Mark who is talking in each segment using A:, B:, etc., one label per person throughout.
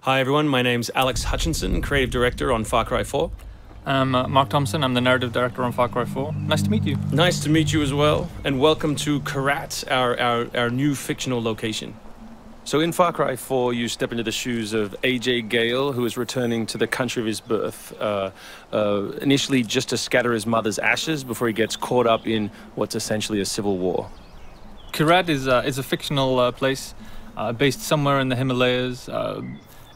A: Hi everyone, my name's Alex Hutchinson, creative director on Far Cry 4.
B: I'm Mark Thompson, I'm the narrative director on Far Cry 4. Nice to meet you.
A: Nice to meet you as well, and welcome to Karat, our new fictional location. So in Far Cry 4, you step into the shoes of Ajay Ghale, who is returning to the country of his birth, initially just to scatter his mother's ashes before he gets caught up in what's essentially a civil war.
B: Karat is a fictional place based somewhere in the Himalayas,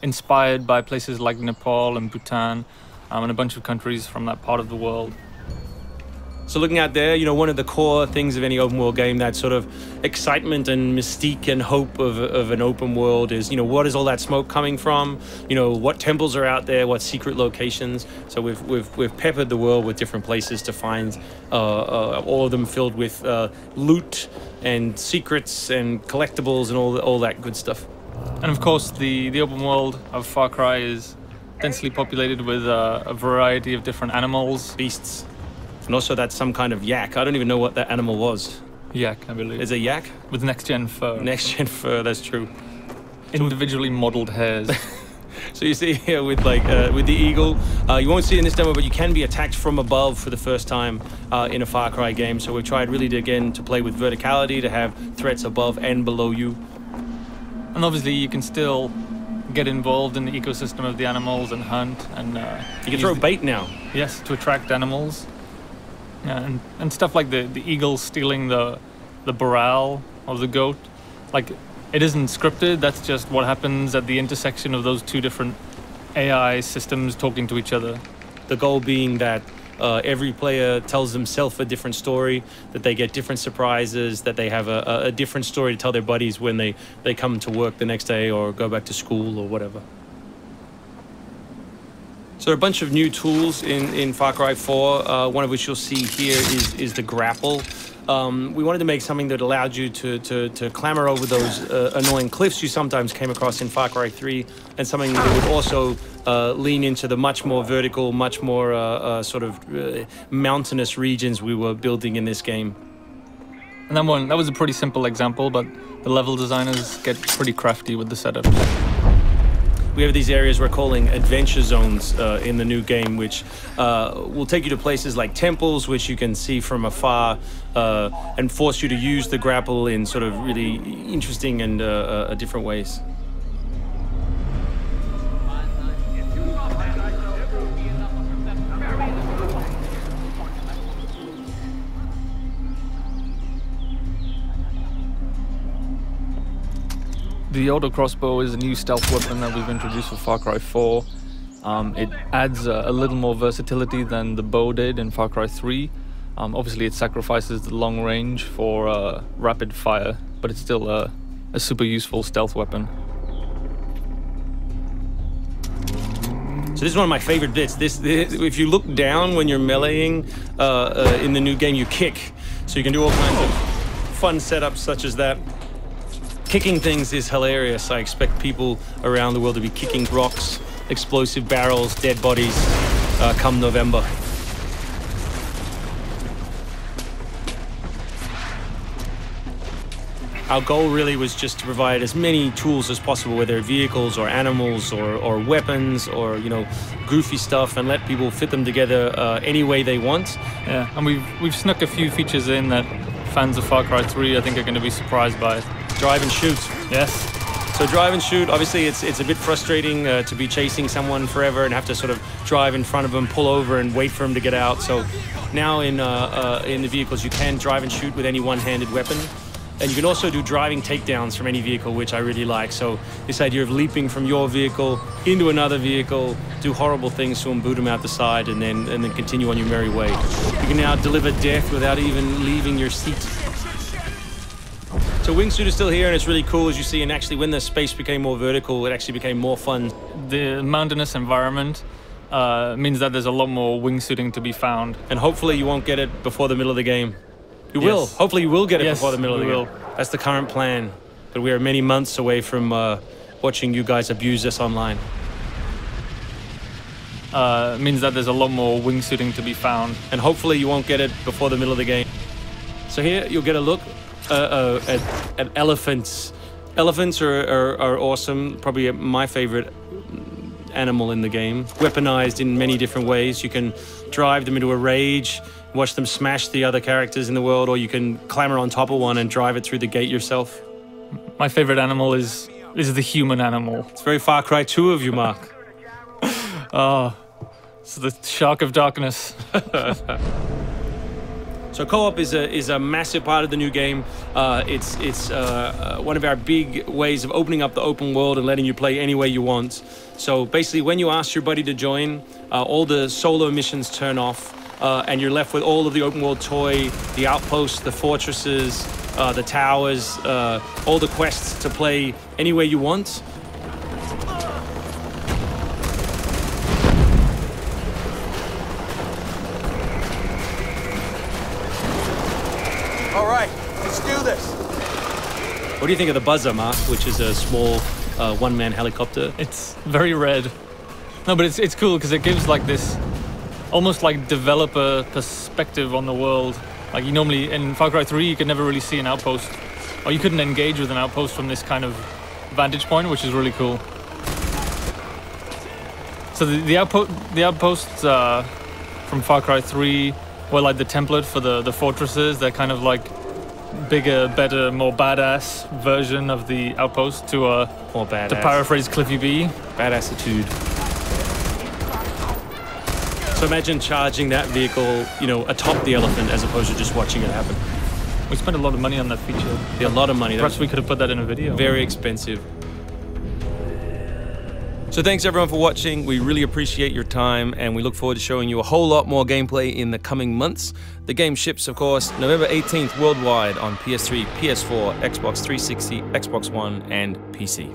B: inspired by places like Nepal and Bhutan, and a bunch of countries from that part of the world.
A: So looking out there, you know, one of the core things of any open world game, that sort of excitement and mystique and hope of an open world is, you know, what is all that smoke coming from? You know, what temples are out there? What secret locations? So we've peppered the world with different places to find, all of them filled with loot and secrets and collectibles and all that good stuff.
B: And of course, the open world of Far Cry is densely populated with a variety of different animals,
A: beasts. And also that's some kind of yak. I don't even know what that animal was.
B: Yak, I believe.
A: Is it a yak?
B: With next-gen fur.
A: Next-gen fur, that's true.
B: Individually modeled hairs.
A: So you see here with with the eagle, you won't see it in this demo, but you can be attacked from above for the first time in a Far Cry game. So we've tried really to play with verticality, to have threats above and below you.
B: And obviously you can still get involved in the ecosystem of the animals and hunt, and
A: you can throw bait now.
B: Yes, to attract animals. Yeah, and stuff like the eagle stealing the morale of the goat. Like, it isn't scripted, that's just what happens at the intersection of those two different AI systems talking to each other.
A: The goal being that every player tells themselves a different story, that they get different surprises, that they have a different story to tell their buddies when they come to work the next day or go back to school or whatever. So there are a bunch of new tools in Far Cry 4, one of which you'll see here is the grapple. We wanted to make something that allowed you to clamber over those annoying cliffs you sometimes came across in Far Cry 3, and something that would also lean into the much more vertical, much more sort of mountainous regions we were building in this game.
B: And that was a pretty simple example, but the level designers get pretty crafty with the setup.
A: We have these areas we're calling adventure zones in the new game, which will take you to places like temples, which you can see from afar, and force you to use the grapple in sort of really interesting and different ways.
B: The auto crossbow is a new stealth weapon that we've introduced for Far Cry 4. It adds a little more versatility than the bow did in Far Cry 3. Obviously it sacrifices the long range for rapid fire, but it's still a super useful stealth weapon.
A: So this is one of my favorite bits. This if you look down when you're meleeing in the new game, you kick. So you can do all kinds of fun setups such as that. Kicking things is hilarious. I expect people around the world to be kicking rocks, explosive barrels, dead bodies come November. Our goal really was just to provide as many tools as possible, whether vehicles or animals or weapons or, you know, goofy stuff, and let people fit them together any way they want.
B: Yeah, and we've snuck a few features in that fans of Far Cry 3 I think are going to be surprised by.
A: Drive and shoot.
B: Yes.
A: So drive and shoot, obviously it's a bit frustrating to be chasing someone forever and have to sort of drive in front of them, pull over and wait for them to get out. So now in the vehicles you can drive and shoot with any one-handed weapon. And you can also do driving takedowns from any vehicle, which I really like. So this idea of leaping from your vehicle into another vehicle, do horrible things to them, boot them out the side, and then continue on your merry way. You can now deliver death without even leaving your seat. So wingsuit is still here, and it's really cool, as you see, and actually when the space became more vertical, it actually became more fun.
B: The mountainous environment means that there's a lot more wingsuiting to be found.
A: And hopefully you won't get it before the middle of the game. You will. Hopefully you will get it before the middle of the game. That's the current plan. But we are many months away from watching you guys abuse us online.
B: Means that there's a lot more wingsuiting to be found.
A: And hopefully you won't get it before the middle of the game. So here you'll get a look at elephants Elephants are awesome. Probably my favorite animal in the game. Weaponized in many different ways. You can drive them into a rage, watch them smash the other characters in the world, or you can clamber on top of one and drive it through the gate yourself.
B: My favorite animal is the human animal.
A: It's very Far Cry 2 of you, Mark.
B: Oh, it's the Shark of Darkness.
A: So co-op is a massive part of the new game. It's one of our big ways of opening up the open world and letting you play any way you want. So basically, when you ask your buddy to join, all the solo missions turn off, and you're left with all of the open world toy, the outposts, the fortresses, the towers, all the quests to play any way you want.
C: All right, let's do this.
A: What do you think of the Buzzer, Mark, which is a small one-man helicopter?
B: It's very red. No, but it's cool because it gives like this almost like developer perspective on the world. Like you normally, in Far Cry 3, you could never really see an outpost, or you couldn't engage with an outpost from this kind of vantage point, which is really cool. So the outposts from Far Cry 3 were like the template for the fortresses. They're kind of like bigger, better, more badass version of the outpost to
A: More badass.
B: To paraphrase Cliffy B.
A: Badassitude. So imagine charging that vehicle, you know, atop the elephant as opposed to just watching it happen.
B: We spent a lot of money on that feature.
A: Yeah, a lot of money.
B: Perhaps we could have put that in a video.
A: Very expensive. So thanks everyone for watching. We really appreciate your time and we look forward to showing you a whole lot more gameplay in the coming months. The game ships, of course, November 18th worldwide on PS3, PS4, Xbox 360, Xbox One, and PC.